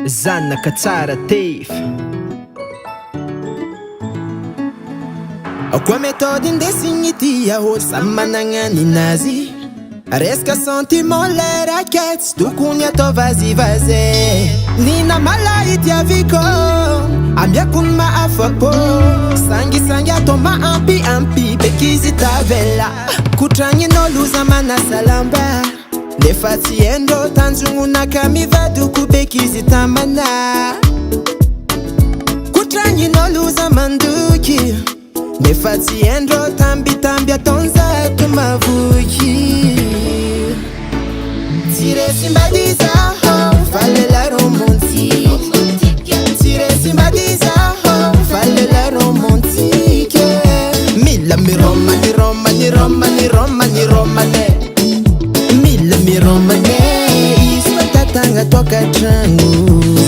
zanaka tsara tefy. Koa méthode indesigny ty aholo samy managna ninazy. Resaka sentiment le raquette tsy tokony atao vazivaze. Nina malahy itiaviko amiako ny mahafapo. Sangisangy atao maampy bekizy tavela. Kotrangin'olo za manasalamba nefa tsy haindrô tanjongonaka mivadoko bekizy tamana. Kotrangin'olo za mandoky nefa tsy haindrô tambitamby ataonzato mavoky. Tiresi-mbady zaho falela romantique. Tiresi-mbady zaho falela romantique. Mila miromany romany romany romany romane. Mila miromane izy fa tatagna tokatragno.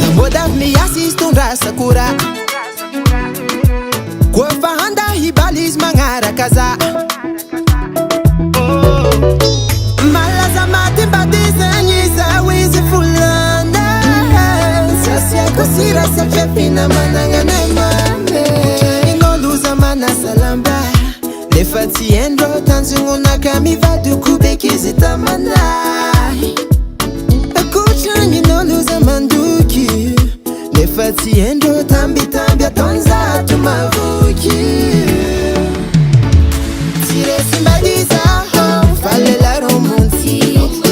Sambodavy miasy tondra sakura. Koa fa handahy balizy magnaraka za. Malaza matimbady zegny zaho izy volana. Sasiako sira safefina managna namame. Kotrangin'olo za manasalamba nefa tsy haindrô tanjongonaka mivadoko bekizy tamanahy. Kotrangin'olo za mandoky nefa tsy haindrô tambitamby ataonzato mavoky. Tiresi-mbady zaho falela romantique.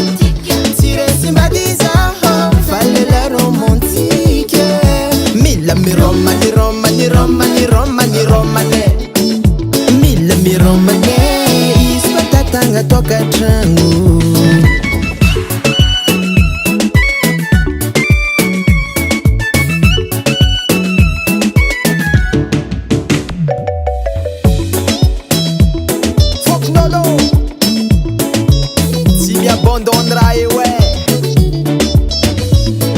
Tiresi-mbady zaho falela romantique. Mila miromany romany romany romany romane. Mila miromane izy fa tatagna tokatragno.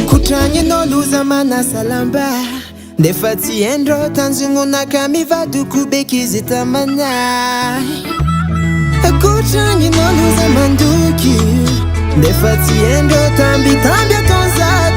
Kotrangin'olo za manasalamba nefa tsy haindrô tanjongonaka mivadoko bekizy tamanahy. Kotrangin'olo za mandoky nefa tsy haindrô tambitamby ataonzato